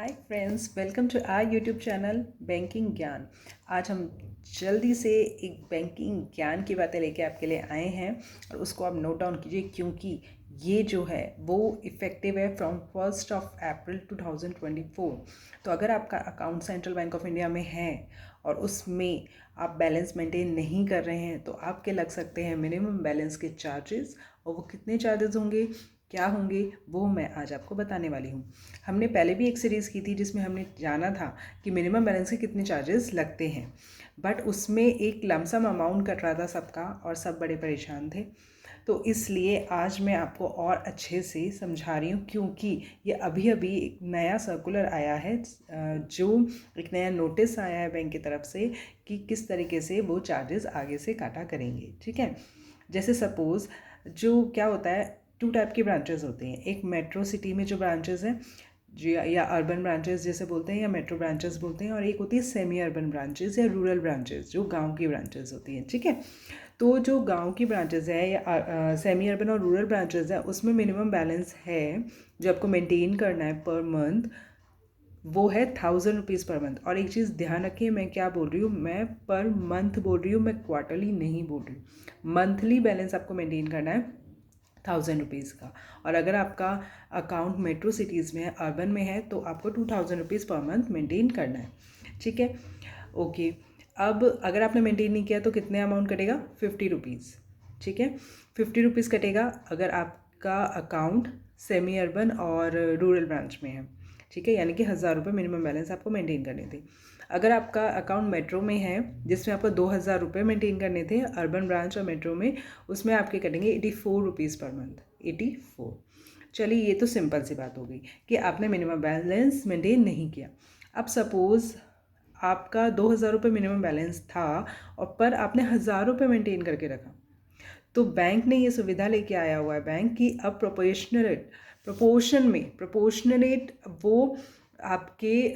Hi friends, welcome to our YouTube channel banking ज्ञान। आज हम जल्दी से एक बैंकिंग ज्ञान की बातें लेके आपके लिए आए हैं और उसको आप नोट डाउन कीजिए, क्योंकि ये जो है वो इफ़ेक्टिव है फ्रॉम 1 अप्रैल 2024। तो अगर आपका account central bank of India में है और उसमें आप बैलेंस मेंटेन नहीं कर रहे हैं तो आपके लग सकते हैं मिनिमम बैलेंस के चार्जेस। और वो कितने चार्जेस होंगे, क्या होंगे, वो मैं आज आपको बताने वाली हूँ। हमने पहले भी एक सीरीज़ की थी जिसमें हमने जाना था कि मिनिमम बैलेंस के कितने चार्जेस लगते हैं, बट उसमें एक लमसम अमाउंट कट रहा था सबका और सब बड़े परेशान थे। तो इसलिए आज मैं आपको और अच्छे से समझा रही हूँ, क्योंकि ये अभी अभी एक नया सर्कुलर आया है, जो एक नया नोटिस आया है बैंक की तरफ से कि किस तरीके से वो चार्जेस आगे से काटा करेंगे। ठीक है, जैसे सपोज़ जो क्या होता है, 2 टाइप की ब्रांचेस होती हैं। एक मेट्रो सिटी में जो ब्रांचेस हैं जी, या अर्बन ब्रांचेस जैसे बोलते हैं या मेट्रो ब्रांचेस बोलते हैं, और एक होती है सेमी अर्बन ब्रांचेस या रूरल ब्रांचेस जो गांव की ब्रांचेस होती हैं। ठीक है, तो जो गांव की ब्रांचेस है या सेमी अर्बन और रूरल ब्रांचेस है उसमें मिनिमम बैलेंस है जो आपको मेंटेन करना है पर मंथ, वो है 1000 रुपीज़ पर मंथ। और एक चीज़ ध्यान रखिए, मैं क्या बोल रही हूँ, मैं पर मंथ बोल रही हूँ, मैं क्वार्टरली नहीं बोल रही हूँ। मंथली बैलेंस आपको मेंटेन करना है 1000 रुपीज़ का। और अगर आपका अकाउंट मेट्रो सिटीज़ में है, अर्बन में है, तो आपको 2000 रुपीज़ पर मंथ मेंटेन करना है। ठीक है, ओके। अब अगर आपने मेंटेन नहीं किया तो कितने अमाउंट कटेगा, 50 रुपीज़। ठीक है, 50 रुपीज़ कटेगा अगर आपका अकाउंट सेमी अर्बन और रूरल ब्रांच में है। ठीक है, यानी कि 1000 रुपये मिनिमम बैलेंस आपको मेंटेन करने थे। अगर आपका अकाउंट मेट्रो में है जिसमें आपको 2000 रुपये मेंटेन करने थे, अर्बन ब्रांच और मेट्रो में, उसमें आपके कटेंगे 84 रुपीज़ पर मंथ। 84। चलिए, ये तो सिंपल सी बात हो गई कि आपने मिनिमम बैलेंस मेंटेन नहीं किया। अब सपोज़ आपका 2000 रुपये मिनिमम बैलेंस था और पर आपने 1000 रुपये मेंटेन करके रखा, तो बैंक ने ये सुविधा लेके आया हुआ है बैंक की अब प्रोपोर्शनलेट वो आपके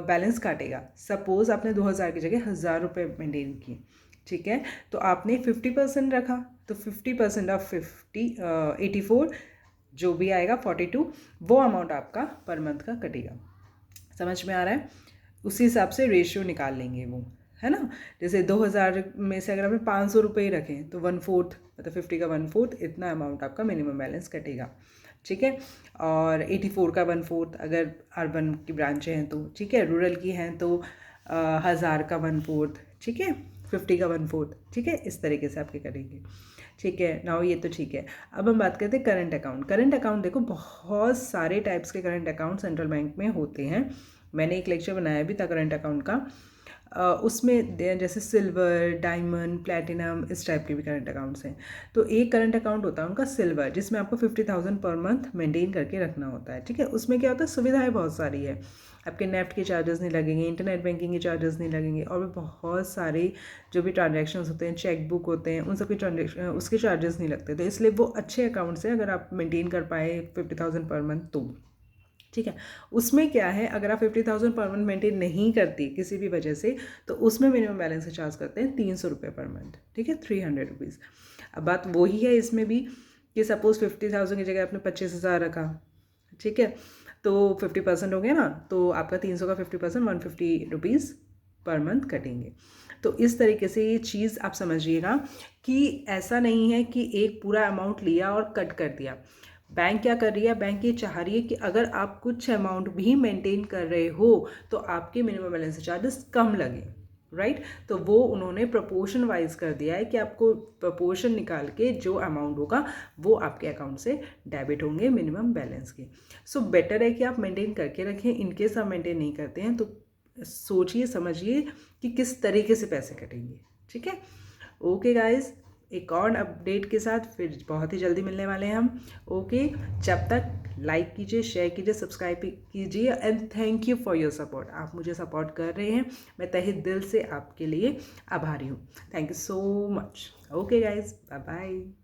बैलेंस काटेगा। सपोज़ आपने 2000 की जगह 1000 रुपये मेंटेन किए, ठीक है, तो आपने 50% रखा, तो 50% ऑफ 84 जो भी आएगा 42, वो अमाउंट आपका पर मंथ का कटेगा। समझ में आ रहा है? उसी हिसाब से रेशियो निकाल लेंगे वो, है ना। जैसे 2000 में से अगर आपने 500 रुपये ही रखें तो 1/4, मतलब 50 का 1/4 इतना अमाउंट आपका मिनिमम बैलेंस कटेगा। ठीक है, और 84 का 1/4 अगर अर्बन की ब्रांचें हैं तो, ठीक है, रूरल की हैं तो 1000 का 1/4, ठीक है, 50 का 1/4, ठीक है, इस तरीके से आपके करेंगे। ठीक है, नाउ ये तो ठीक है। अब हम बात करते हैं करंट अकाउंट। करंट अकाउंट देखो, बहुत सारे टाइप्स के करंट अकाउंट सेंट्रल बैंक में होते हैं। मैंने एक लेक्चर बनाया भी था करंट अकाउंट का। उसमें जैसे सिल्वर, डायमंड, प्लैटिनम, इस टाइप के भी करंट अकाउंट्स हैं। तो एक करंट अकाउंट होता है उनका सिल्वर, जिसमें आपको 50,000 पर मंथ मेंटेन करके रखना होता है। ठीक है, उसमें क्या होता है, सुविधाएं बहुत सारी है। आपके नेफ्ट के चार्जेस नहीं लगेंगे, इंटरनेट बैंकिंग के चार्जेस नहीं लगेंगे, और भी बहुत सारे जो भी ट्रांजेक्शन्स होते हैं, चेक बुक होते हैं, उन सब के ट्रांजेक्शन उसके चार्जेस नहीं लगते। तो इसलिए वो अच्छे अकाउंट्स हैं अगर आप मेंटेन कर पाए 50,000 पर मंथ तो। ठीक है, उसमें क्या है, अगर आप 50,000 पर मंथ मेंटेन नहीं करती किसी भी वजह से, तो उसमें मिनिमम बैलेंस चार्ज करते हैं 300 रुपये पर मंथ। ठीक है, 300 रुपीज़। अब बात वही है इसमें भी कि सपोज़ 50,000 की जगह आपने 25,000 रखा, ठीक है, तो 50% हो गया ना, तो आपका 300 का 50% 150 रुपीज़ पर मंथ कटेंगे। तो इस तरीके से ये चीज़ आप समझिएगा कि ऐसा नहीं है कि एक पूरा अमाउंट लिया और कट कर दिया। बैंक क्या कर रही है, बैंक ये चाह रही है कि अगर आप कुछ अमाउंट भी मेंटेन कर रहे हो तो आपके मिनिमम बैलेंस चार्जेस कम लगे, राइट। तो वो उन्होंने प्रपोर्शन वाइज कर दिया है कि आपको प्रपोर्शन निकाल के जो अमाउंट होगा वो आपके अकाउंट से डेबिट होंगे मिनिमम बैलेंस के। सो बेटर है कि आप मेंटेन करके रखें। इनकेस आप मेंटेन नहीं करते हैं तो सोचिए समझिए कि किस तरीके से पैसे कटेंगे। ठीक है, ओके गाइज, एक और अपडेट के साथ फिर बहुत ही जल्दी मिलने वाले हैं हम। ओके, जब तक लाइक कीजिए, शेयर कीजिए, सब्सक्राइब कीजिए, and thank you for your support. आप मुझे सपोर्ट कर रहे हैं, मैं तहे दिल से आपके लिए आभारी हूँ। Thank you so much. Okay guys, bye bye.